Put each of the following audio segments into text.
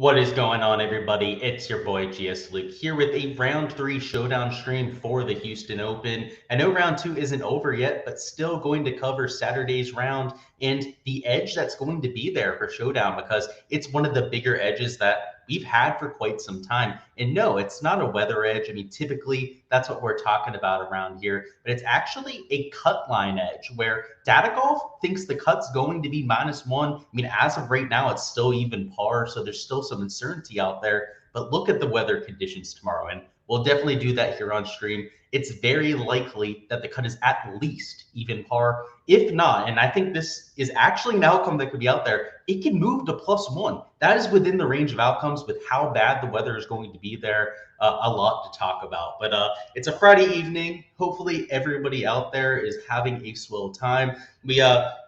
What is going on, everybody? It's your boy Gsluke here with a round 3 showdown stream for the Houston Open. I know round 2 isn't over yet, but still going to cover Saturday's round and the edge that's going to be there for showdown because it's one of the bigger edges that we've had for quite some time. And no, it's not a weather edge. I mean, typically that's what we're talking about around here, but it's actually a cut line edge where Data Golf thinks the cut's going to be -1. I mean, as of right now, it's still even par, so there's still some uncertainty out there. But look at the weather conditions tomorrow, and we'll definitely do that here on stream. It's very likely that the cut is at least even par. If not, and I think this is actually an outcome that could be out there, it can move to +1. That is within the range of outcomes with how bad the weather is going to be there. A lot to talk about. But it's a Friday evening. Hopefully everybody out there is having a swell time. We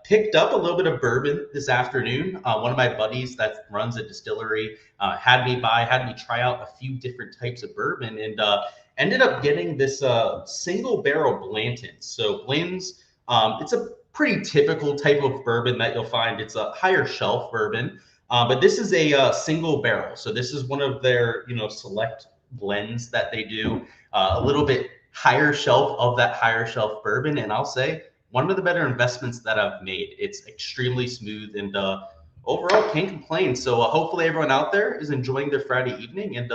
picked up a little bit of bourbon this afternoon. One of my buddies that runs a distillery had me try out a few different types of bourbon, and ended up getting this single barrel Blanton. So Blanton's, it's a pretty typical type of bourbon that you'll find. It's a higher shelf bourbon, but this is a single barrel. So this is one of their select blends that they do, a little bit higher shelf of that higher shelf bourbon, and I'll say one of the better investments that I've made. It's extremely smooth and overall can't complain. So hopefully everyone out there is enjoying their Friday evening, and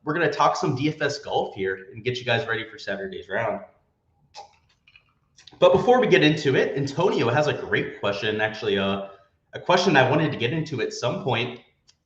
we're going to talk some DFS golf here and get you guys ready for Saturday's round. But before we get into it, Antonio has a great question, actually a question I wanted to get into at some point.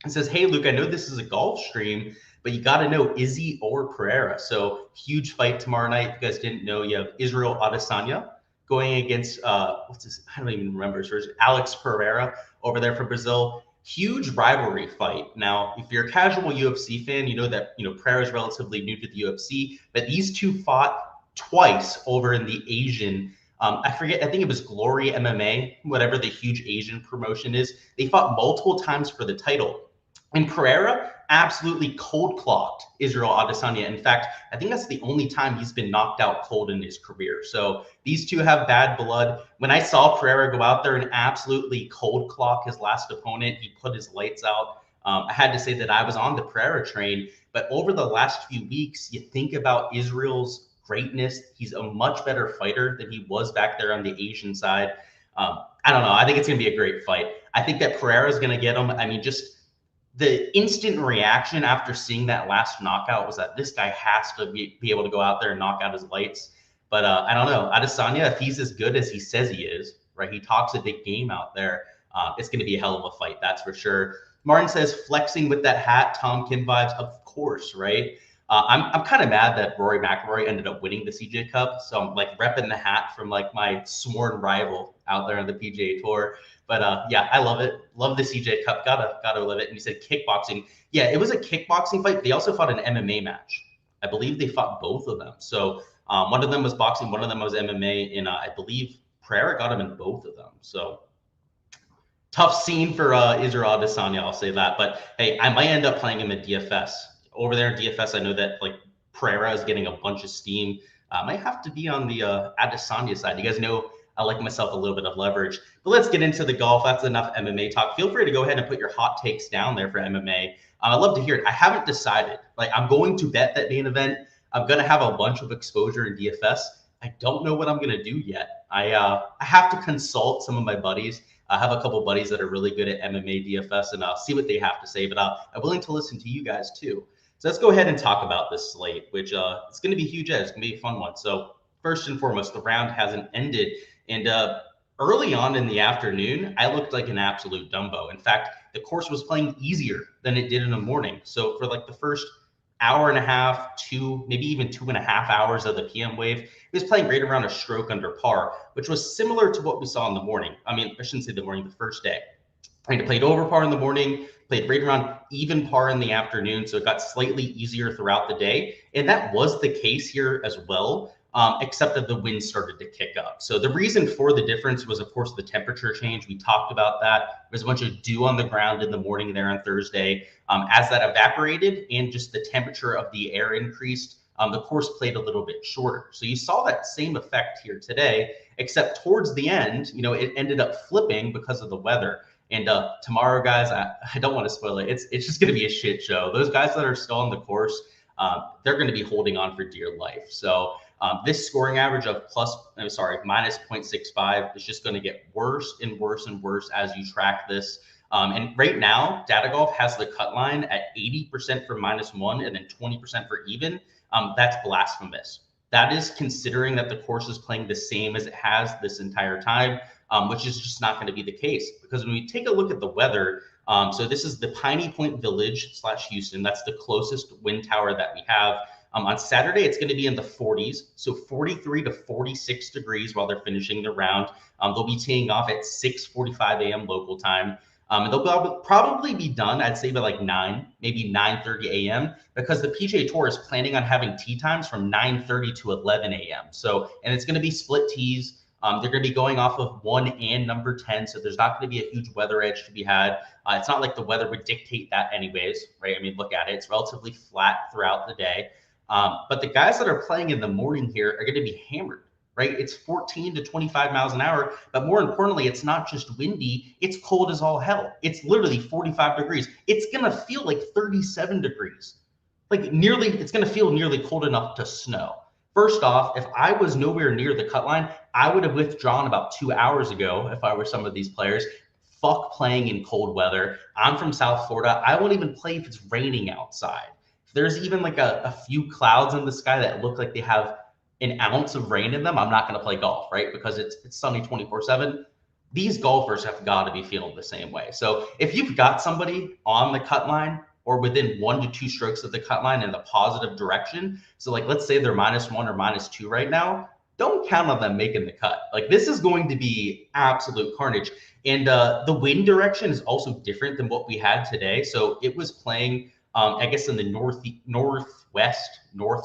It says, hey, Luke, I know this is a golf stream, but you got to know Izzy or Pereira. So huge fight tomorrow night. If you guys didn't know, you have Israel Adesanya going against, what's his, I don't even remember his first, Alex Pereira over there from Brazil. Huge rivalry fight. Now, if you're a casual UFC fan, you know that Pereira is relatively new to the UFC, but these two fought twice over in the Asian. I forget, I think it was Glory MMA, whatever the huge Asian promotion is. They fought multiple times for the title. And Pereira absolutely cold-clocked Israel Adesanya. In fact, I think that's the only time he's been knocked out cold in his career. So these two have bad blood. When I saw Pereira go out there and absolutely cold-clock his last opponent, he put his lights out. I had to say that I was on the Pereira train. But over the last few weeks, you think about Israel's greatness. He's a much better fighter than he was back there on the Asian side. I don't know. I think it's going to be a great fight. I think that Pereira is going to get him. I mean, just the instant reaction after seeing that last knockout was that this guy has to be able to go out there and knock out his lights. But I don't know. Adesanya, if he's as good as he says he is, right? He talks a big game out there. It's going to be a hell of a fight, that's for sure. Martin says, flexing with that hat, Tom Kim vibes, of course, right? I'm kind of mad that Rory McIlroy ended up winning the CJ Cup. So I'm like repping the hat from like my sworn rival out there on the PGA Tour. But yeah, I love it. Love the CJ Cup. Gotta love it. And you said kickboxing. Yeah, it was a kickboxing fight. They also fought an MMA match. I believe they fought both of them. So one of them was boxing, one of them was MMA, and I believe Pereira got him in both of them. So tough scene for Israel Adesanya, I'll say that. But hey, I might end up playing him at DFS. Over there in DFS, I know that like Pereira is getting a bunch of steam. Might have to be on the Adesanya side. You guys know I like myself a little bit of leverage. But let's get into the golf. That's enough MMA talk. Feel free to go ahead and put your hot takes down there for MMA. I'd love to hear it. I haven't decided. Like, I'm going to bet that main event. I'm going to have a bunch of exposure in DFS. I don't know what I'm going to do yet. I have to consult some of my buddies. I have a couple buddies that are really good at MMA DFS, and I'll see what they have to say. But I'm willing to listen to you guys too. So let's go ahead and talk about this slate, which it's going to be a huge edge. It's going to be a fun one. So first and foremost, the round hasn't ended. And early on in the afternoon, I looked like an absolute Dumbo. In fact, the course was playing easier than it did in the morning. So for like the first hour and a half, maybe even 2.5 hours of the PM wave, it was playing right around a stroke under par, which was similar to what we saw in the morning. I mean, I shouldn't say the morning, the first day. I played over par in the morning, played right around even par in the afternoon. So it got slightly easier throughout the day. And that was the case here as well, except that the wind started to kick up. So the reason for the difference was, of course, the temperature change. We talked about that. There was a bunch of dew on the ground in the morning there on Thursday. As that evaporated and just the temperature of the air increased, the course played a little bit shorter. So you saw that same effect here today, except towards the end, it ended up flipping because of the weather. And tomorrow, guys, I don't want to spoil it. It's just going to be a shit show. Those guys that are still on the course, they're going to be holding on for dear life. So this scoring average of minus 0.65 is just going to get worse and worse and worse as you track this. And right now, Data Golf has the cut line at 80% for -1 and then 20% for even. That's blasphemous. That is considering that the course is playing the same as it has this entire time, which is just not going to be the case. Because when we take a look at the weather, so this is the Piney Point Village / Houston. That's the closest wind tower that we have. On Saturday, it's going to be in the 40s, so 43 to 46 degrees while they're finishing the round. They'll be teeing off at 6:45 a.m. local time. And they'll probably be done, I'd say, by like 9, maybe 9:30 a.m. because the PGA Tour is planning on having tee times from 9:30 to 11 a.m. So, and it's going to be split tees. They're going to be going off of 1 and number 10, so there's not going to be a huge weather edge to be had. It's not like the weather would dictate that anyways, right? I mean, look at it. It's relatively flat throughout the day. But the guys that are playing in the morning here are going to be hammered, right? It's 14 to 25 miles an hour. But more importantly, it's not just windy. It's cold as all hell. It's literally 45 degrees. It's going to feel like 37 degrees. It's going to feel nearly cold enough to snow. First off, if I was nowhere near the cut line, I would have withdrawn about 2 hours ago if I were some of these players. Fuck playing in cold weather. I'm from South Florida. I won't even play if it's raining outside. If there's even like a few clouds in the sky that look like they have an ounce of rain in them, I'm not going to play golf, right? Because it's sunny 24/7. These golfers have got to be feeling the same way. So if you've got somebody on the cut line or within 1 to 2 strokes of the cut line in the positive direction, so like let's say they're -1 or -2 right now, don't count on them making the cut. Like this is going to be absolute carnage. And the wind direction is also different than what we had today. So it was playing, I guess, in the north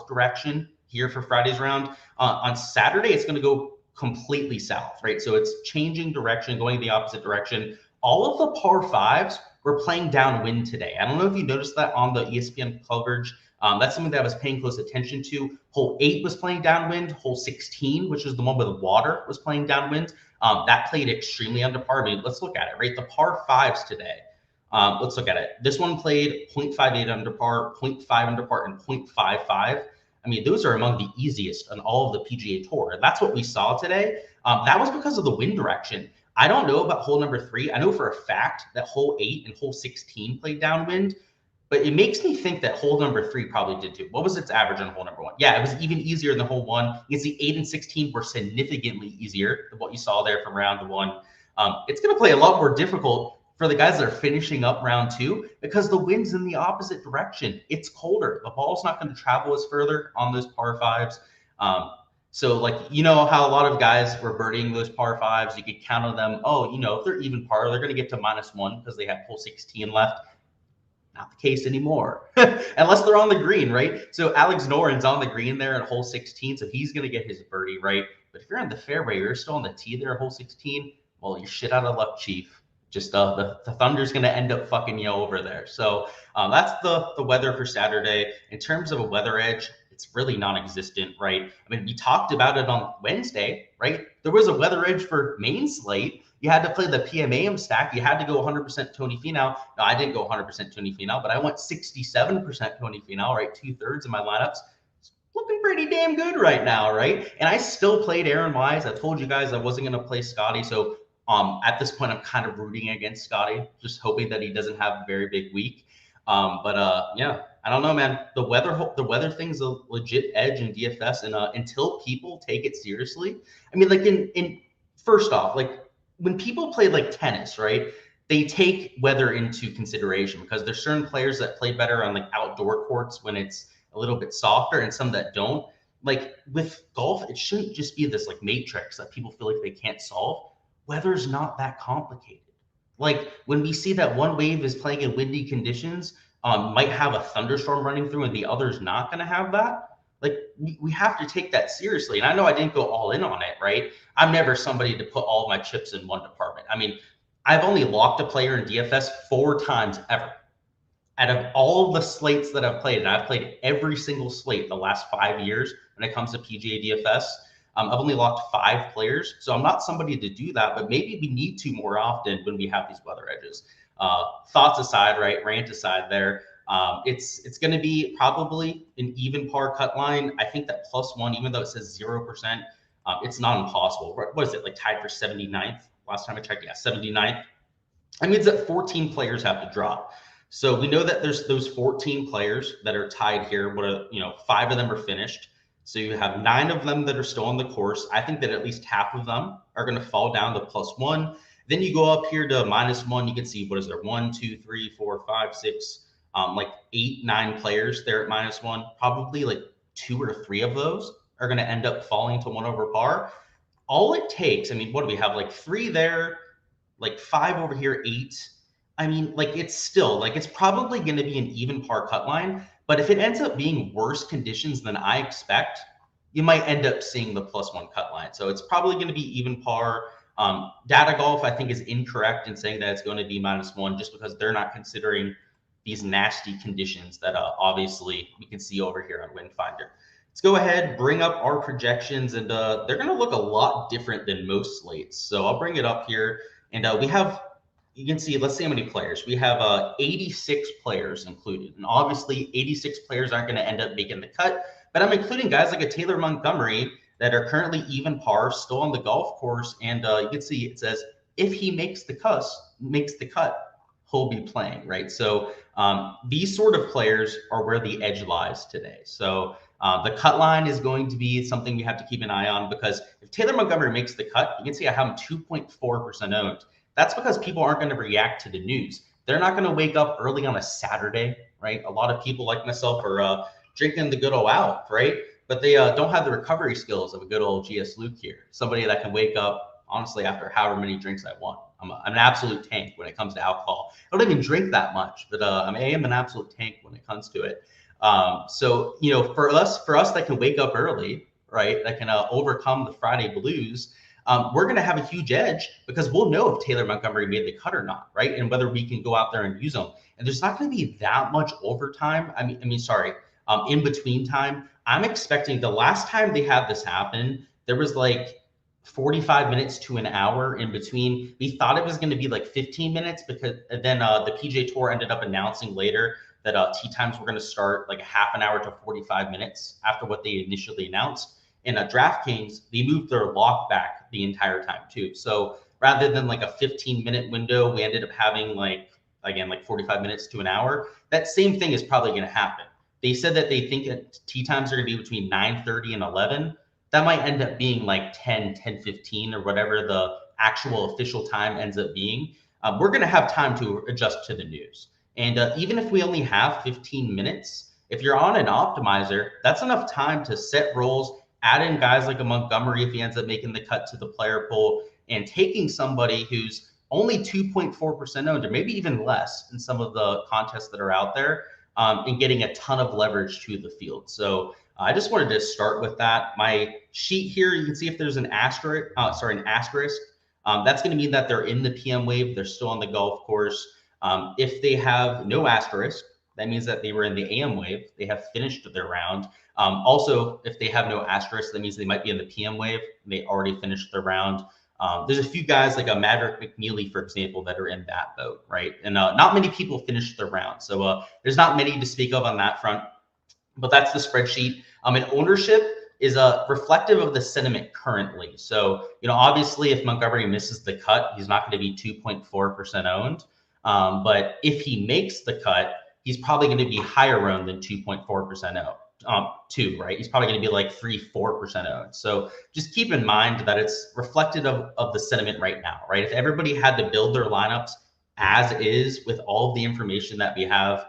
direction here for Friday's round. On Saturday, it's going to go completely south, right? So it's changing direction, going the opposite direction. All of the par fives were playing downwind today. I don't know if you noticed that on the ESPN coverage. That's something that I was paying close attention to. Hole 8 was playing downwind. Hole 16, which is the one with the water, was playing downwind. That played extremely under par. I mean, let's look at it, right? The par fives today. Let's look at it. This one played 0.58 under par, 0.5 under par, and 0.55. I mean, those are among the easiest on all of the PGA Tour. And that's what we saw today. That was because of the wind direction. I don't know about hole number 3. I know for a fact that hole 8 and hole 16 played downwind, but it makes me think that hole number 3 probably did too. What was its average on hole number 1? Yeah, it was even easier than hole 1. You can see 8 and 16 were significantly easier than what you saw there from round 1. It's going to play a lot more difficult for the guys that are finishing up round 2 because the wind's in the opposite direction. It's colder. The ball's not going to travel as further on those par fives. So like, you know how a lot of guys were birdieing those par fives, you could count on them. Oh, you know, if they're even par, they're going to get to -1 because they have hole 16 left. Not the case anymore, unless they're on the green, right? So Alex Noren's on the green there at hole 16, so he's going to get his birdie, right? But if you're on the fairway, you're still on the tee there at hole 16, well, you're shit out of luck, Chief. Just the Thunder's going to end up fucking you over there. So that's the weather for Saturday. In terms of a weather edge, it's really non-existent, right? I mean, we talked about it on Wednesday, right? There was a weather edge for main slate. You had to play the PMAM stack. You had to go 100% Tony Finau. No, I didn't go 100% Tony Finau, but I went 67% Tony Finau, right? 2/3 of my lineups. It's looking pretty damn good right now, right? And I still played Aaron Wise. I told you guys I wasn't going to play Scotty. So at this point, I'm kind of rooting against Scotty, just hoping that he doesn't have a very big week. Yeah, I don't know, man. The weather thing's a legit edge in DFS, and until people take it seriously, I mean, like in first off, like when people play like tennis, right? They take weather into consideration because there's certain players that play better on like outdoor courts when it's a little bit softer, and some that don't. Like with golf, it shouldn't just be this like matrix that people feel like they can't solve. Weather's not that complicated. Like when we see that one wave is playing in windy conditions, might have a thunderstorm running through and the other's not going to have that. Like we have to take that seriously. And I know I didn't go all in on it, right? I'm never somebody to put all of my chips in one department. I mean, I've only locked a player in DFS 4 times ever. Out of all the slates that I've played, and I've played every single slate the last 5 years when it comes to PGA DFS, I've only locked 5 players, so I'm not somebody to do that, but maybe we need to more often when we have these weather edges. Thoughts aside, right? Rant aside there. It's going to be probably an even par cut line. I think that +1, even though it says 0%, it's not impossible. What is it, like tied for 79th? Last time I checked, yeah, 79th. That means that 14 players have to drop. So we know that there's those 14 players that are tied here. 5 of them are finished. So you have 9 of them that are still on the course. I think that at least half of them are going to fall down to +1. Then you go up here to -1. You can see, what is there? 1, 2, 3, 4, 5, 6, like 8, 9 players there at -1. Probably like 2 or 3 of those are going to end up falling to 1 over par. All it takes, I mean, what do we have? Like 3 there, like 5 over here, 8. I mean, like it's still like it's probably going to be an even par cut line. But if it ends up being worse conditions than I expect, you might end up seeing the +1 cut line. So it's probably going to be even par. Data Golf, I think, is incorrect in saying that it's going to be -1 just because they're not considering these nasty conditions that obviously we can see over here on Windfinder. Let's go ahead, bring up our projections, and they're going to look a lot different than most slates. So I'll bring it up here, and we have, you can see, let's see how many players. We have 86 players included, and obviously 86 players aren't going to end up making the cut, but I'm including guys like a Taylor Montgomery that are currently even par, still on the golf course, and you can see it says if he makes the cut, he'll be playing, right? So these sort of players are where the edge lies today. So the cut line is going to be something you have to keep an eye on, because if Taylor Montgomery makes the cut, you can see I have him 2.4% owned. That's because people aren't going to react to the news. They're not going to wake up early on a Saturday, right? A lot of people like myself are drinking the good old out, right? But they don't have the recovery skills of a good old Gsluke here. Somebody that can wake up, honestly, after however many drinks I want. I'm an absolute tank when it comes to alcohol. I don't even drink that much, but I am an absolute tank when it comes to it. So, for us that can wake up early, right, that can overcome the Friday blues, we're going to have a huge edge because we'll know if Taylor Montgomery made the cut or not, right, and whether we can go out there and use them. And there's not going to be that much overtime. In between time. I'm expecting the last time they had this happen, there was like 45 minutes to an hour in between. We thought it was going to be like 15 minutes because then the PGA Tour ended up announcing later that tee times were going to start like a half an hour to 45 minutes after what they initially announced. And Draftkings, they moved their lock back the entire time too. So rather than like a 15-minute window, we ended up having like 45 minutes to an hour. That same thing is probably going to happen. They said that they think that tee times are going to be between 9:30 and 11. That might end up being like 10:15 or whatever the actual official time ends up being. We're going to have time to adjust to the news. And even if we only have 15 minutes, if you're on an optimizer, that's enough time to set rolls, add in guys like a Montgomery if he ends up making the cut to the player pool, and taking somebody who's only 2.4% owned, or maybe even less in some of the contests that are out there, and getting a ton of leverage to the field. So I just wanted to start with that. My sheet here, you can see if there's an asterisk. That's going to mean that they're in the PM wave. They're still on the golf course. If they have no asterisk, that means that they were in the AM wave. They have finished their round. Also, if they have no asterisk, that means they might be in the PM wave. They already finished their round. There's a few guys like a Maverick McNeely, for example, that are in that boat, right? And not many people finished their round. So there's not many to speak of on that front. But that's the spreadsheet. And ownership is reflective of the sentiment currently. So, obviously, if Montgomery misses the cut, he's not going to be 2.4% owned. But if he makes the cut, he's probably going to be higher owned than 2.4% owned. Right? He's probably going to be like 3-4% owned. So just keep in mind that it's reflective of the sentiment right now, right? If everybody had to build their lineups as is with all of the information that we have,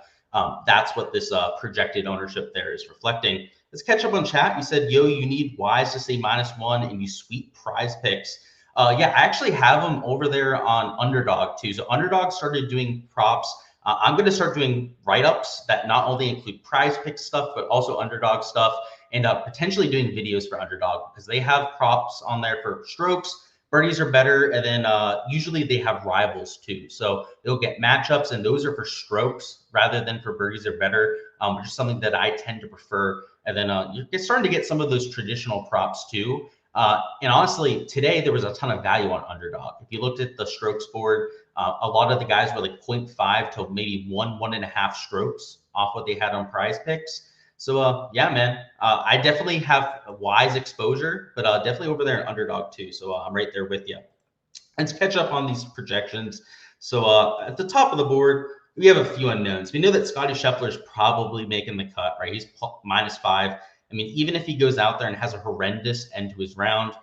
that's what this projected ownership there is reflecting. Let's catch up on chat. You said, yo, you need Wise to say -1 and you sweet prize picks. Yeah, I actually have them over there on Underdog too. So Underdog started doing props. I'm going to start doing write-ups that not only include prize pick stuff, but also Underdog stuff, and potentially doing videos for Underdog because they have props on there for strokes. Birdies are better, and then usually they have rivals too. So they'll get matchups, and those are for strokes rather than for birdies are better, which is something that I tend to prefer. And then you're starting to get some of those traditional props too. And honestly, today there was a ton of value on underdog. If you looked at the strokes board, a lot of the guys were like 0.5 to maybe 1.5 strokes off what they had on prize picks. So yeah, man, I definitely have a wise exposure, but definitely over there in underdog too. So I'm right there with you. Let's catch up on these projections. So at the top of the board, we have a few unknowns. We know that Scotty Scheffler is probably making the cut, right? He's -5. I mean, even if he goes out there and has a horrendous end to his round,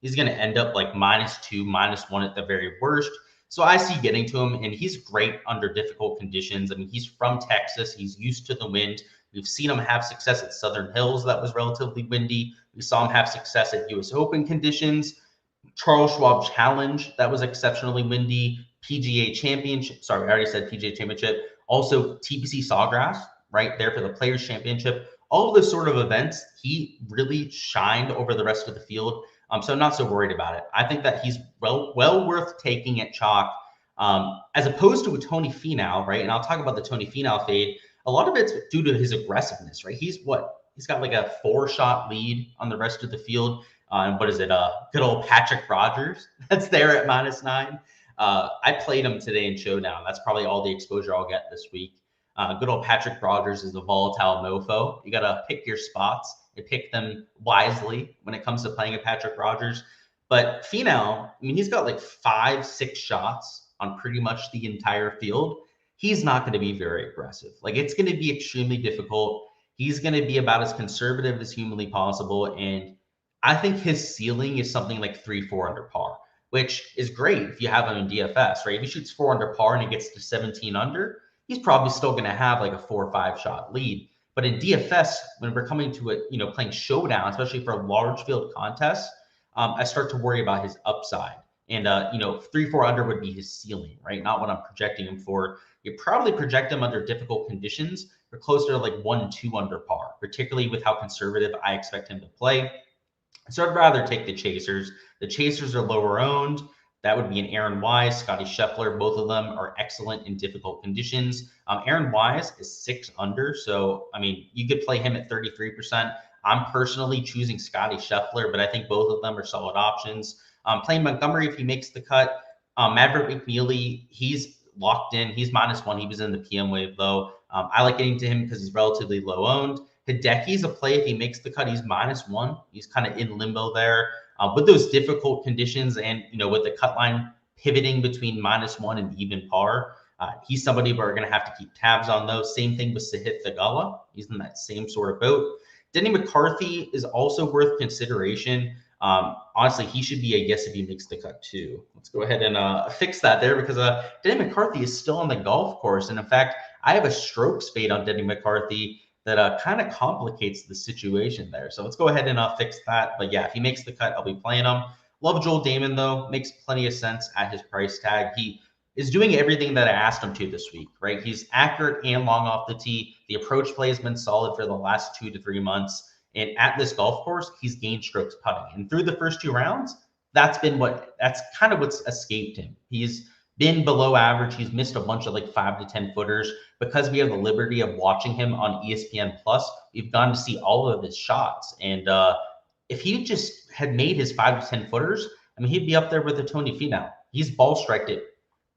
he's going to end up like -2, -1 at the very worst. So I see getting to him, and he's great under difficult conditions. I mean, he's from Texas. He's used to the wind. We've seen him have success at Southern Hills that was relatively windy. We saw him have success at US Open conditions. Charles Schwab Challenge, that was exceptionally windy. PGA Championship, sorry, I already said PGA Championship. Also TPC Sawgrass, right there for the Players Championship. All of those sort of events, he really shined over the rest of the field. So I'm not so worried about it. I think that he's well worth taking at chalk, as opposed to a Tony Finau, right? And I'll talk about the Tony Finau fade. A lot of it's due to his aggressiveness, right? He's got like a 4-shot lead on the rest of the field. What is it? Good old Patrick Rogers that's there at -9. I played him today in Showdown. That's probably all the exposure I'll get this week. Good old Patrick Rogers is a volatile mofo. You got to pick your spots and pick them wisely when it comes to playing a Patrick Rogers. But Finau, I mean, he's got like 5-6 shots on pretty much the entire field. He's not going to be very aggressive. Like, it's going to be extremely difficult. He's going to be about as conservative as humanly possible. And I think his ceiling is something like 3-4 under par, which is great if you have him in DFS, right? If he shoots 4 under par and he gets to 17 under, he's probably still going to have like a 4 or 5 shot lead. But in DFS, when we're coming to it, playing Showdown, especially for large field contests, I start to worry about his upside. And 3-4 under would be his ceiling, right? Not what I'm projecting him for. You probably project him under difficult conditions, or closer to like 1-2 under par, particularly with how conservative I expect him to play. So I'd rather take the chasers. The chasers are lower owned. That would be an Aaron Wise, Scotty Scheffler. Both of them are excellent in difficult conditions. Aaron Wise is 6 under. So, I mean, you could play him at 33%. I'm personally choosing Scotty Scheffler, but I think both of them are solid options. Playing Montgomery if he makes the cut. Maverick McNeely, he's locked in. He's -1. He was in the PM wave, though. I like getting to him because he's relatively low owned. Hideki's a play if he makes the cut. He's -1. He's kind of in limbo there. With those difficult conditions and, with the cut line pivoting between -1 and even par, he's somebody we're going to have to keep tabs on, though. Same thing with Sahith Theegala. He's in that same sort of boat. Denny McCarthy is also worth consideration. Honestly, he should be a guess if he makes the cut too. Let's go ahead and fix that there, because Denny McCarthy is still on the golf course. And in fact, I have a strokes fade on Denny McCarthy that kind of complicates the situation there. So let's go ahead and fix that. But yeah, if he makes the cut, I'll be playing him. Love Joel Damon, though. Makes plenty of sense at his price tag. He is doing everything that I asked him to this week, right? He's accurate and long off the tee. The approach play has been solid for the last 2 to 3 months. And at this golf course, he's gained strokes putting. And through the first 2 rounds, that's kind of what's escaped him. He's been below average. He's missed a bunch of like 5 to 10 footers. Because we have the liberty of watching him on ESPN Plus, we've gotten to see all of his shots. And if he just had made his 5 to 10 footers, I mean, he'd be up there with a Tony Finau. He's ball striked it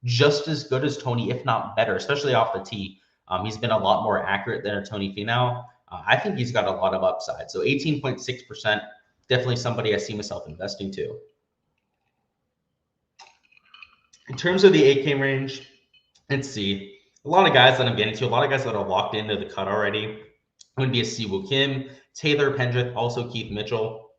just as good as Tony, if not better, especially off the tee. He's been a lot more accurate than a Tony Finau. I think he's got a lot of upside. So 18.6%, definitely somebody I see myself investing to. In terms of the 8K range, let's see. A lot of guys that I'm getting to, a lot of guys that are locked into the cut already. Would be a Siwoo Kim, Taylor Pendrith, also Keith Mitchell.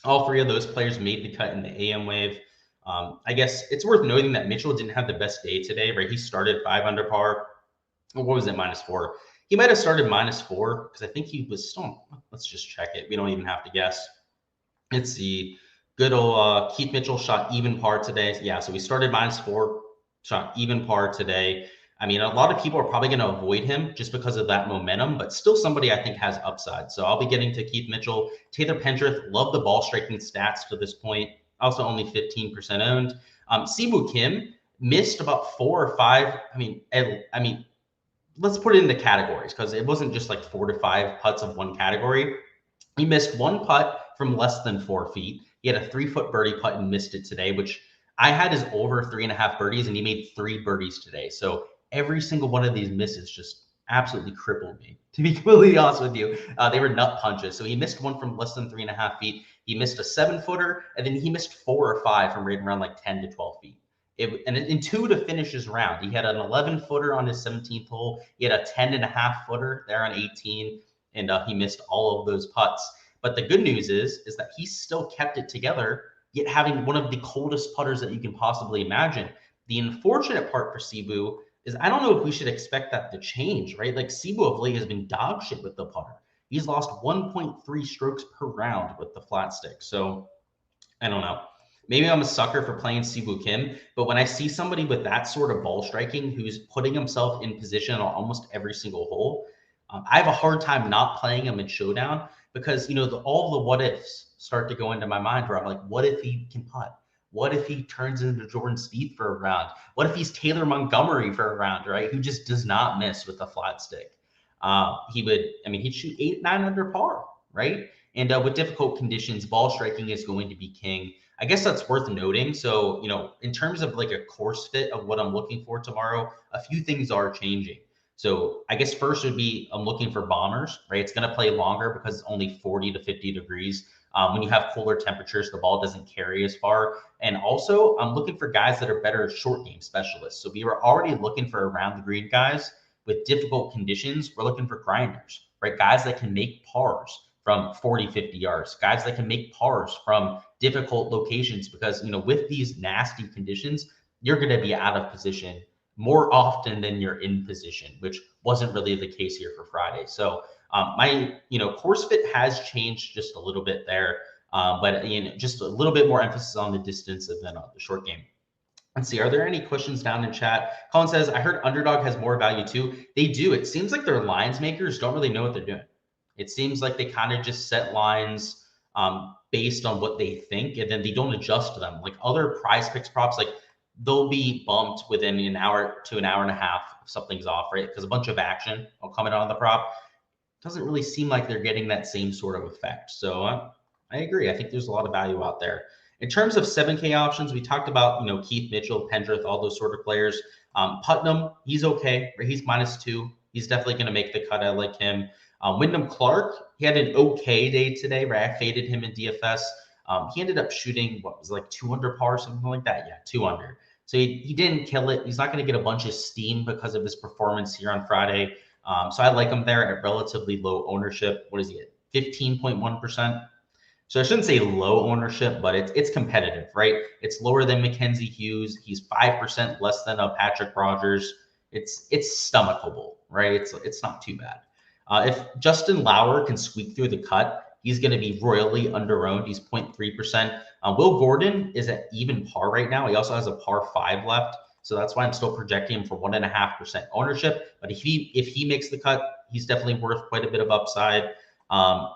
All 3 of those players made the cut in the AM wave. I guess it's worth noting that Mitchell didn't have the best day today, right? He started 5 under par. Or what was it, -4? He might have started -4 because I think he was still. Let's just check it. We don't even have to guess. Let's see. Good old Keith Mitchell shot even par today. Yeah, so we started -4, shot even par today. I mean, a lot of people are probably going to avoid him just because of that momentum, but still somebody I think has upside. So I'll be getting to Keith Mitchell. Taylor Pendrith, love the ball striking stats to this point. Also only 15% owned. Siwoo Kim missed about 4 or 5. I mean, let's put it into categories because it wasn't just like 4 to 5 putts of one category. He missed 1 putt from less than 4 feet. He had a 3-foot birdie putt and missed it today, which I had as over 3.5 birdies, and he made 3 birdies today. So every single one of these misses just absolutely crippled me, to be completely honest with you. They were nut punches. So he missed one from less than 3.5 feet. He missed a 7-footer, and then he missed 4 or 5 from right around like 10 to 12 feet. And in 2 to finish his round. He had an 11-footer on his 17th hole. He had a 10.5-footer there on 18, and he missed all of those putts. But the good news is that he still kept it together, yet having one of the coldest putters that you can possibly imagine. The unfortunate part for Sibu is I don't know if we should expect that to change, right? Like Sibu of late has been dog shit with the putter. He's lost 1.3 strokes per round with the flat stick. So I don't know. Maybe I'm a sucker for playing Sibu Kim, but when I see somebody with that sort of ball striking who's putting himself in position on almost every single hole, I have a hard time not playing him in Showdown because, all the what ifs start to go into my mind where I'm like, what if he can putt? What if he turns into Jordan Spieth for a round? What if he's Taylor Montgomery for a round, right? Who just does not miss with a flat stick. He'd shoot 8, 9 under par, right? And with difficult conditions, ball striking is going to be king. I guess that's worth noting. So, in terms of like a course fit of what I'm looking for tomorrow, a few things are changing. So I guess first would be I'm looking for bombers, right? It's going to play longer because it's only 40 to 50 degrees. When you have cooler temperatures, the ball doesn't carry as far. And also, I'm looking for guys that are better short game specialists. So we were already looking for around the green guys with difficult conditions. We're looking for grinders, right? Guys that can make pars from 40, 50 yards, guys that can make pars from difficult locations because, with these nasty conditions, you're going to be out of position more often than you're in position, which wasn't really the case here for Friday. So my course fit has changed just a little bit there, but just a little bit more emphasis on the distance than the short game. Let's see, are there any questions down in chat? Colin says, I heard underdog has more value too. They do. It seems like their lines makers don't really know what they're doing. It seems like they kind of just set lines based on what they think, and then they don't adjust them. Like other prize picks props, like they'll be bumped within an hour to an hour and a half if something's off, right? Because a bunch of action will come in on the prop. Doesn't really seem like they're getting that same sort of effect. So I agree. I think there's a lot of value out there. In terms of 7K options, we talked about, Keith Mitchell, Pendrith, all those sort of players. Putnam, he's okay. Right? He's -2. He's definitely going to make the cut. I like him. Wyndham Clark, he had an okay day today, right? I faded him in DFS. He ended up shooting, what was like 2 under par, something like that? Yeah, 2 under. So he didn't kill it. He's not going to get a bunch of steam because of his performance here on Friday. So I like him there at relatively low ownership. What is he at? 15.1%. So I shouldn't say low ownership, but it's competitive, right? It's lower than Mackenzie Hughes. He's 5% less than a Patrick Rogers. It's stomachable, right? It's not too bad. If Justin Lauer can squeak through the cut, he's going to be royally underowned. He's 0.3%. Will Gordon is at even par right now. He also has a par 5 left. So that's why I'm still projecting him for 1.5% ownership. But if he makes the cut, he's definitely worth quite a bit of upside.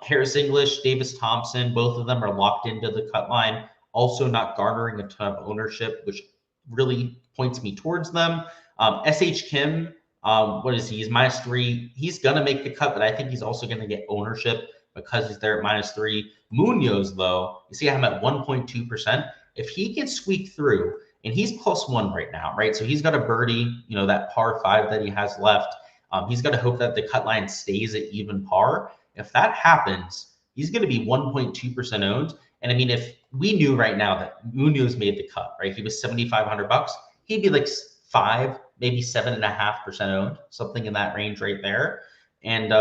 Harris English, Davis Thompson, both of them are locked into the cut line, also not garnering a ton of ownership, which really points me towards them. SH Kim, what is he? He's -3. He's going to make the cut, but I think he's also going to get ownership because he's there at -3. Munoz, though, you see I'm at 1.2%. If he can squeak through, and he's +1 right now, right? So he's got a birdie, that par 5 that he has left. He's got to hope that the cut line stays at even par. If that happens, he's going to be 1.2% owned. And I mean, if we knew right now that Munoz made the cut, right? He was $7,500. He'd be like 5, maybe 7.5% owned, something in that range right there. And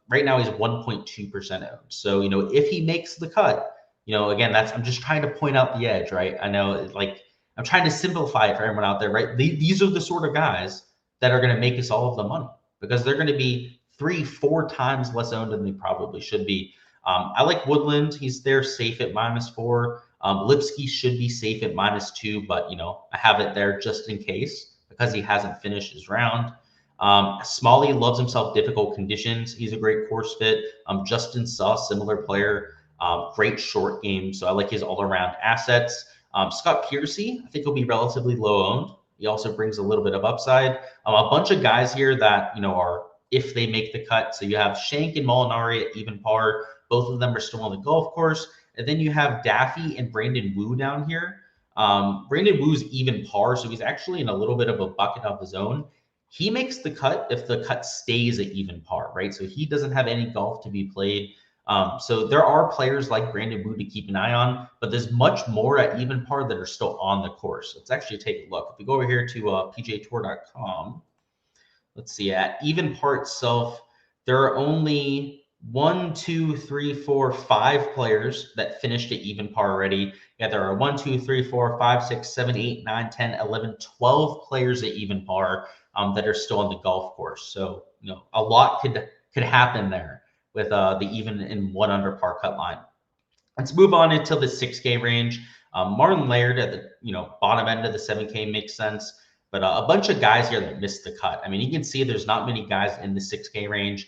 right now he's 1.2% owned. So, if he makes the cut, again, I'm just trying to point out the edge, right? I know, like, I'm trying to simplify it for everyone out there, right? These are the sort of guys that are going to make us all of the money because they're going to be 3-4 times less owned than they probably should be. I like Woodland. He's there safe at -4. Lipsky should be safe at -2, but, I have it there just in case because he hasn't finished his round. Smalley loves himself difficult conditions. He's a great course fit. Justin Suh, similar player, great short game. So I like his all-around assets. Scott Piercy, I think he'll be relatively low owned. He also brings a little bit of upside. A bunch of guys here that, are if they make the cut. So you have Shank and Molinari at even par. Both of them are still on the golf course. And then you have Daffy and Brandon Wu down here. Brandon Wu's even par, so he's actually in a little bit of a bucket of his own. He makes the cut if the cut stays at even par, right? So he doesn't have any golf to be played. So there are players like Brandon Wu to keep an eye on, but there's much more at even par that are still on the course. Let's actually take a look. If we go over here to pgatour.com, let's see, at even par itself, there are only 1, 2, 3, 4, 5 players that finished at even par already. Yeah, there are 1, 2, 3, 4, 5, 6, 7, 8, 9, 10, 11, 12 players at even par that are still on the golf course. So, a lot could happen there with the even in 1 under par cut line. Let's move on into the 6K range. Martin Laird at the bottom end of the 7K makes sense, but a bunch of guys here that missed the cut. I mean, you can see there's not many guys in the 6K range.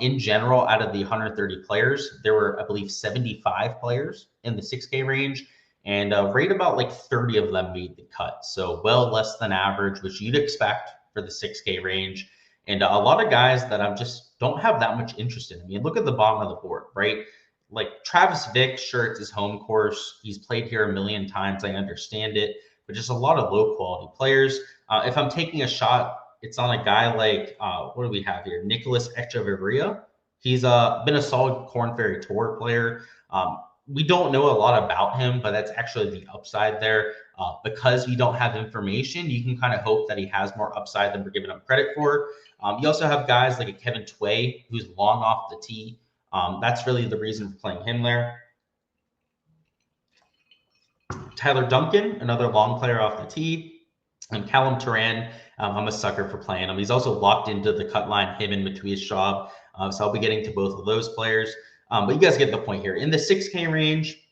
In general, out of the 130 players, there were, I believe, 75 players in the 6K range, and right about like 30 of them made the cut. So well less than average, which you'd expect for the 6K range. And a lot of guys that I just don't have that much interest in. I mean, look at the bottom of the board, right? Like Travis Vick, sure, it's his home course. He's played here a million times. I understand it, but just a lot of low quality players. If I'm taking a shot, it's on a guy like, what do we have here? Nicholas Echeverria. He's been a solid Korn Ferry Tour player. We don't know a lot about him, but that's actually the upside there. Because we don't have information, you can kind of hope that he has more upside than we're giving him credit for. You also have guys like a Kevin Tway, who's long off the tee. That's really the reason for playing him there. Tyler Duncan, another long player off the tee. And Callum Turan, I'm a sucker for playing him. He's also locked into the cut line, him and Matthias Schaub. So I'll be getting to both of those players. But you guys get the point here. In the 6K range,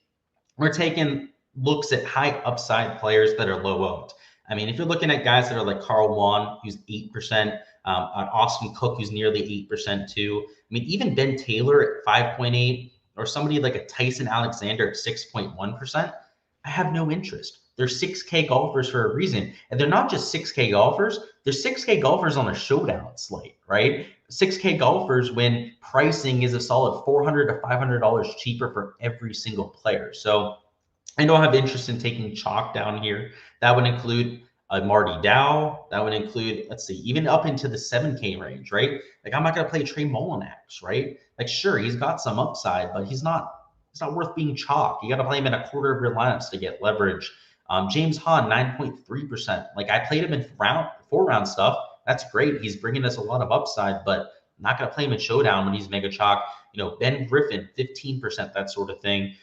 we're taking looks at high upside players that are low owned. I mean, if you're looking at guys that are like Carl Wan, who's 8%, Austin Cook, who's nearly 8% too. I mean, even Ben Taylor at 5.8, or somebody like a Tyson Alexander at 6.1%, I have no interest. They're 6K golfers for a reason. And they're not just 6K golfers, they're 6K golfers on a Showdown slate, right? 6K golfers when pricing is a solid $400 to $500 cheaper for every single player. So I don't have interest in taking chalk down here. That would include Marty Dow. That would include, let's see, even up into the 7K range, right? Like, I'm not going to play Trey Mullinax, right? Like, sure, he's got some upside, but he's not worth being chalk. You got to play him in a quarter of your lineups to get leverage. James Hahn, 9.3%. Like, I played him in 4-round stuff. That's great. He's bringing us a lot of upside, but I'm not going to play him in Showdown when he's mega chalk. Ben Griffin, 15%, that sort of thing.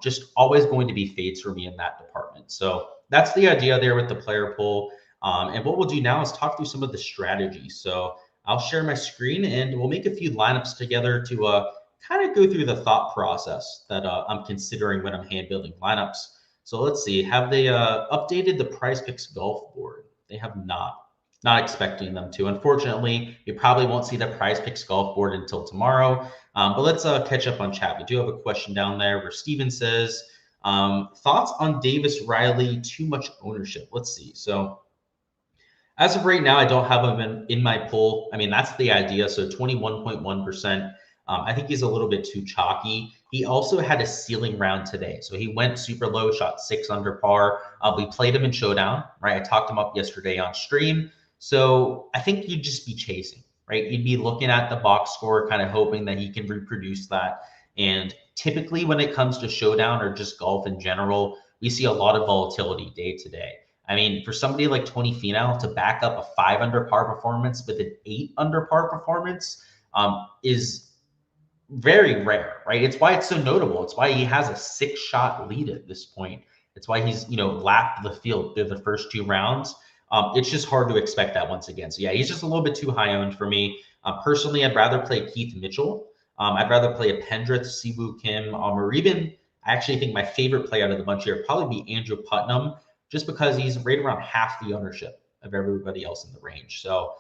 Just always going to be fades for me in that department. So that's the idea there with the player pool. And what we'll do now is talk through some of the strategies. So I'll share my screen and we'll make a few lineups together to kind of go through the thought process that I'm considering when I'm hand building lineups. So let's see, have they updated the Prize Picks golf board? They have not. Not expecting them to. Unfortunately, you probably won't see the Prize Picks golf board until tomorrow. But let's catch up on chat. We do have a question down there where Steven says, thoughts on Davis Riley, too much ownership? Let's see. So as of right now, I don't have him in my pool. I mean, that's the idea. So 21.1%. I think he's a little bit too chalky. He also had a ceiling round today. So he went super low, shot 6 under par. We played him in Showdown, right? I talked him up yesterday on stream. So I think you'd just be chasing, right? You'd be looking at the box score, kind of hoping that he can reproduce that. And typically when it comes to Showdown or just golf in general, we see a lot of volatility day to day. I mean, for somebody like Tony Finau to back up a 5 under par performance with an 8 under par performance is very rare, right? It's why it's so notable. It's why he has a 6-shot lead at this point. It's why he's, lapped the field through the first 2 rounds. It's just hard to expect that once again. So yeah, he's just a little bit too high owned for me. Personally, I'd rather play Keith Mitchell. I'd rather play a Pendrith, Siwoo Kim, or even I actually think my favorite play out of the bunch here would probably be Andrew Putnam, just because he's right around half the ownership of everybody else in the range. So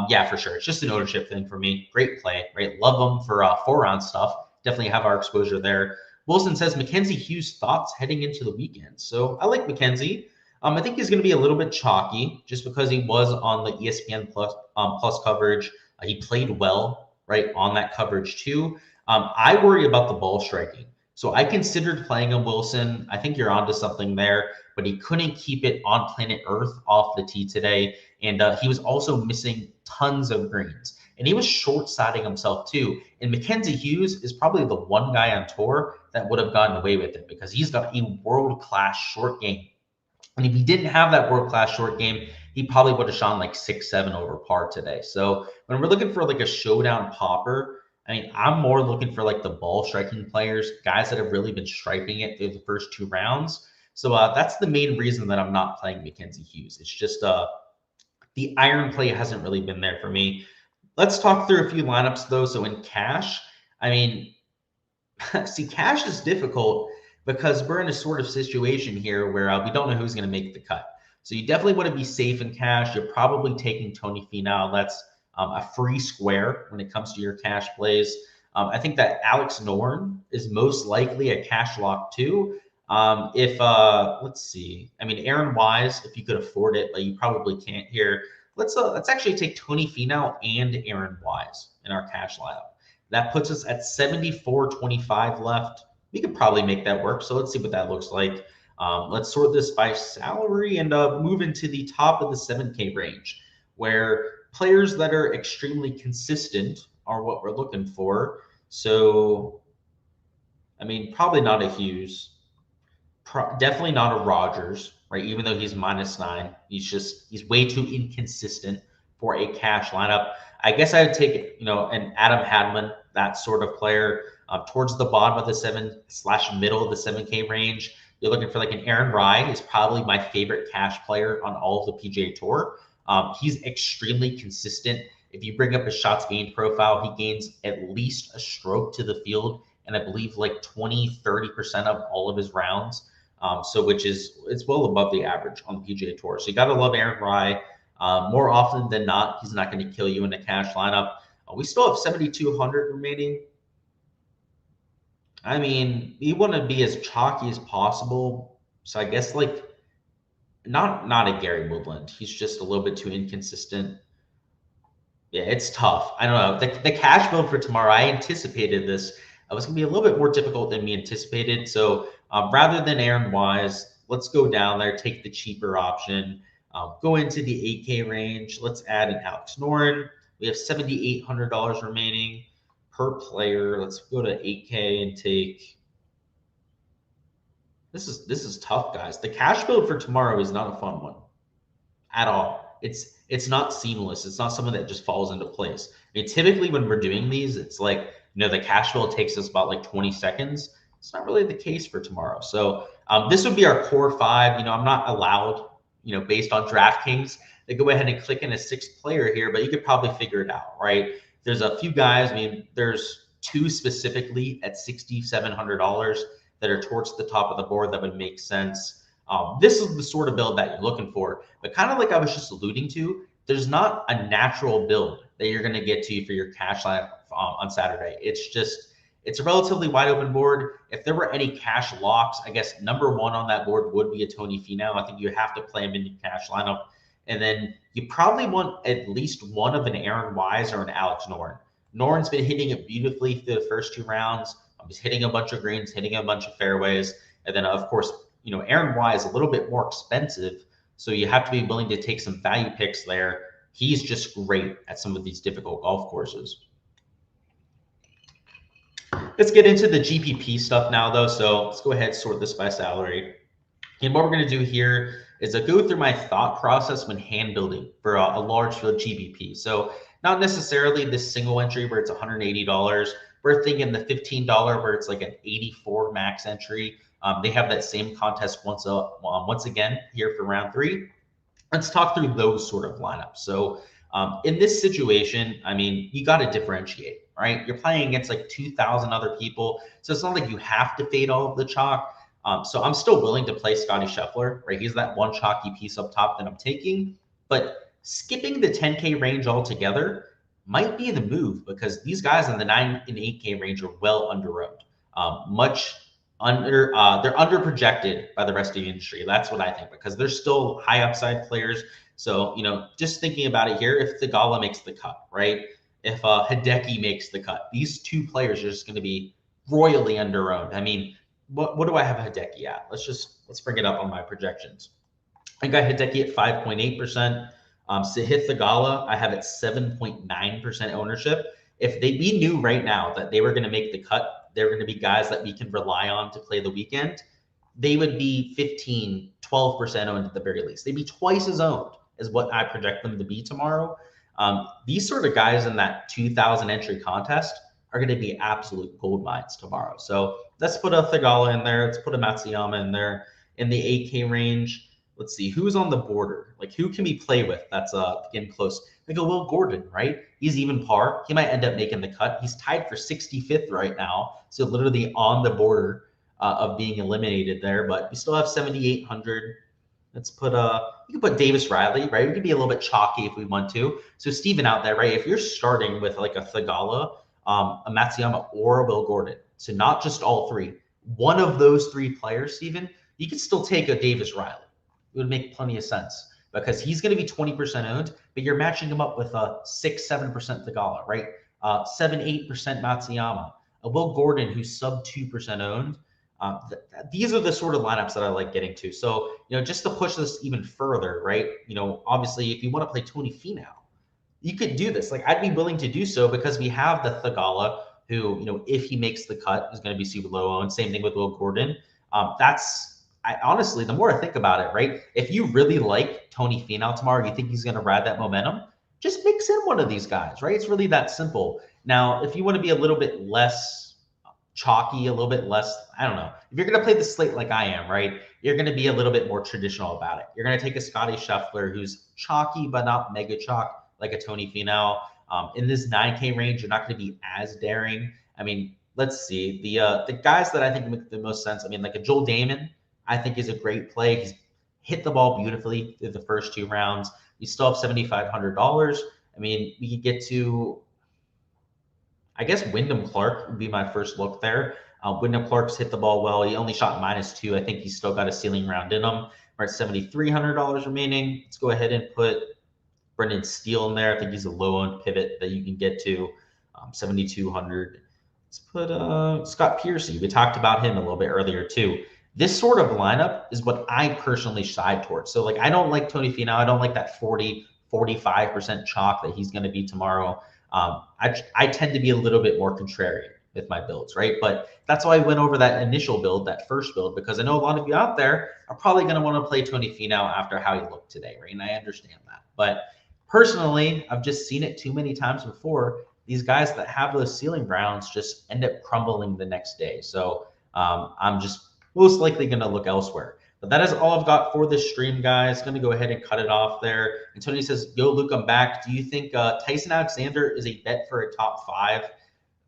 yeah, for sure. It's just an ownership thing for me. Great play, right? Love them for 4-round stuff. Definitely have our exposure there. Wilson says, Mackenzie Hughes thoughts heading into the weekend. So I like Mackenzie. I think he's going to be a little bit chalky just because he was on the ESPN plus coverage. He played well, right, on that coverage too. I worry about the ball striking. So I considered playing a Wilson. I think you're onto something there, but he couldn't keep it on planet Earth off the tee today. And he was also missing tons of greens. And he was short-siding himself too. And Mackenzie Hughes is probably the one guy on tour that would have gotten away with it because he's got a world-class short game. And if he didn't have that world-class short game, he probably would have shot like 6-7 over par today. So when we're looking for like a showdown popper, I mean, I'm more looking for like the ball striking players, guys that have really been striping it through the first 2 rounds. So that's the main reason that I'm not playing Mackenzie Hughes. It's just the iron play hasn't really been there for me. Let's talk through a few lineups though. So in cash, I mean, see, cash is difficult because we're in a sort of situation here where we don't know who's going to make the cut. So you definitely want to be safe in cash. You're probably taking Tony Finau. That's a free square when it comes to your cash plays. I think that Alex Noren is most likely a cash lock too. If let's see, I mean Aaron Wise, if you could afford it, but you probably can't here. Let's actually take Tony Finau and Aaron Wise in our cash lineup. That puts us at 74.25 left. We could probably make that work. So let's see what that looks like. Let's sort this by salary and move into the top of the 7K range, where players that are extremely consistent are what we're looking for. So, I mean, probably not a Hughes, definitely not a Rogers, right? Even though he's -9, he's way too inconsistent for a cash lineup. I guess I would take, an Adam Hadman, that sort of player, towards the bottom of the 7/middle of the 7K range. You're looking for like an Aaron Rai is probably my favorite cash player on all of the PGA Tour. He's extremely consistent. If you bring up his shots gained profile, he gains at least a stroke to the field, and I believe like 20-30% of all of his rounds. It's well above the average on the PGA Tour. So you got to love Aaron Rai. More often than not, he's not going to kill you in a cash lineup. We still have 7,200 remaining. I mean, we want to be as chalky as possible. So I guess like not a Gary Woodland. He's just a little bit too inconsistent. Yeah, it's tough. I don't know. The cash build for tomorrow, I anticipated this. It was going to be a little bit more difficult than we anticipated. So rather than Aaron Wise, let's go down there, take the cheaper option, go into the 8K range. Let's add an Alex Noren. We have $7,800 remaining per player. Let's go to 8K and take. This is tough, guys. The cash build for tomorrow is not a fun one at all. It's not seamless. It's not something that just falls into place. I mean, typically when we're doing these, it's like, the cash build takes us about like 20 seconds. It's not really the case for tomorrow. So this would be our core 5. I'm not allowed, based on Draftkings, to go ahead and click in a 6th player here, but you could probably figure it out, right? There's a few guys. I mean, there's 2 specifically at $6,700 that are towards the top of the board that would make sense. This is the sort of build that you're looking for, but kind of like I was just alluding to, there's not a natural build that you're going to get to for your cash lineup on Saturday. It's a relatively wide open board. If there were any cash locks, I guess number 1 on that board would be a Tony Finau. I think you have to play him in your cash lineup. And then you probably want at least one of an Aaron Wise or an Alex Noren. Noren's been hitting it beautifully through the first 2 rounds. He's hitting a bunch of greens, hitting a bunch of fairways. And then, of course, Aaron Wise is a little bit more expensive. So you have to be willing to take some value picks there. He's just great at some of these difficult golf courses. Let's get into the GPP stuff now, though. So let's go ahead and sort this by salary. And what we're going to do here is go through my thought process when hand building for a large field GPP. So not necessarily this single entry where it's $180. We're thinking the $15 where it's like an 84 max entry. They have that same contest once again here for round 3. Let's talk through those sort of lineups. So in this situation, I mean, you got to differentiate, right? You're playing against like 2,000 other people. So it's not like you have to fade all of the chalk. So I'm still willing to play Scotty Scheffler, right? He's that one chalky piece up top that I'm taking. But skipping the 10K range altogether might be the move because these guys in the 9 and 8K range are well underowned. They're under projected by the rest of the industry. That's what I think because they're still high upside players. So, just thinking about it here, if Theegala makes the cut, right? if Hideki makes the cut. These two players are just going to be royally underowned. I mean, what do I have Hideki at? Let's bring it up on my projections. I got Hideki at 5.8%. Sahith Theegala, I have at 7.9% ownership. If we knew right now that they were going to make the cut, they're going to be guys that we can rely on to play the weekend, they would be 15, 12% owned at the very least. They'd be twice as owned as what I project them to be tomorrow. These sort of guys in that 2,000 entry contest are going to be absolute gold mines tomorrow. So let's put a Theegala in there. Let's put a Matsuyama in there. In the 8K range, let's see who's on the border. Like, who can we play with that's getting close? Like a Will Gordon, right? He's even par. He might end up making the cut. He's tied for 65th right now, so literally on the border of being eliminated there. But we still have 7,800. Let's put you can put Davis Riley, right? We could be a little bit chalky if we want to. So Steven out there, right? If you're starting with like a Theegala, a Matsuyama, or a Will Gordon, so not just all three, one of those three players, Steven, you could still take a Davis Riley. It would make plenty of sense because he's going to be 20% owned, but you're matching him up with a 6-7% Theegala, right? 7-8% Matsuyama, a Will Gordon who's sub 2% owned. These are the sort of lineups that I like getting to. So, just to push this even further, right? Obviously, if you want to play Tony Finau, you could do this. Like, I'd be willing to do so because we have the Theegala who, if he makes the cut, is going to be super low owned. Same thing with Will Gordon. Honestly, the more I think about it, right? If you really like Tony Finau tomorrow, you think he's going to ride that momentum, just mix in one of these guys, right? It's really that simple. Now, if you want to be a little bit less chalky, a little bit less, I don't know. If you're going to play the slate like I am, right, you're going to be a little bit more traditional about it. You're going to take a Scotty Scheffler who's chalky but not mega chalk like a Tony Finau. In this 9K range, you're not going to be as daring. I mean, let's see. The guys that I think make the most sense, I mean, like a Joel Damon, I think is a great play. He's hit the ball beautifully through the first 2 rounds. We still have $7,500. I mean, we could get to, I guess Wyndham Clark would be my first look there. Wyndham Clark's hit the ball well. He only shot -2. I think he's still got a ceiling round in him. We're at $7,300 remaining. Let's go ahead and put Brendan Steele in there. I think he's a low-owned pivot that you can get to, 7,200. Let's put Scott Piercy. We talked about him a little bit earlier too. This sort of lineup is what I personally side towards. So, like, I don't like Tony Finau. I don't like that 40, 45% chalk that he's going to be tomorrow. I tend to be a little bit more contrarian with my builds, right? But that's why I went over that initial build, that first build, because I know a lot of you out there are probably going to want to play Tony Finau after how he looked today, right? And I understand that. But personally, I've just seen it too many times before. These guys that have those ceiling rounds just end up crumbling the next day. So I'm just most likely going to look elsewhere. But that is all I've got for this stream, guys. Going to go ahead and cut it off there. And Tony says, yo, Luke, I'm back. Do you think Tyson Alexander is a bet for a top 5?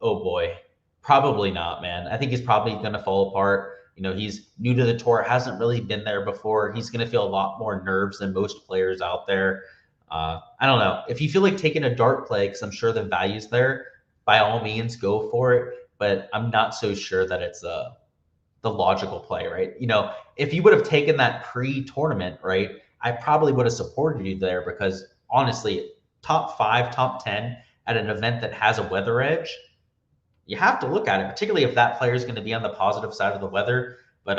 Oh, boy. Probably not, man. I think he's probably going to fall apart. He's new to the tour, hasn't really been there before. He's going to feel a lot more nerves than most players out there. I don't know. If you feel like taking a dart play, because I'm sure the value's there, by all means, go for it. But I'm not so sure that it's the logical play, right? If you would have taken that pre-tournament, right, I probably would have supported you there because honestly, top 5, top 10 at an event that has a weather edge, you have to look at it, particularly if that player is going to be on the positive side of the weather. But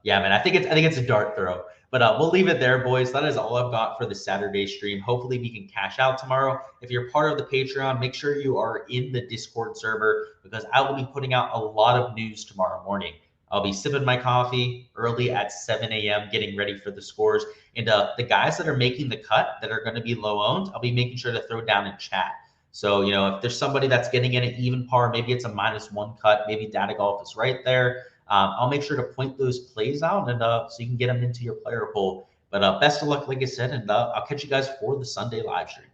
yeah, man, I think it's a dart throw. But we'll leave it there, boys. That is all I've got for the Saturday stream. Hopefully we can cash out tomorrow. If you're part of the Patreon, make sure you are in the Discord server because I will be putting out a lot of news tomorrow morning. I'll be sipping my coffee early at 7 a.m., getting ready for the scores. And the guys that are making the cut that are going to be low owned, I'll be making sure to throw down in chat. So, if there's somebody that's getting in an even par, maybe it's a -1 cut, maybe Data Golf is right there. I'll make sure to point those plays out and so you can get them into your player pool. But best of luck, like I said, and I'll catch you guys for the Sunday live stream.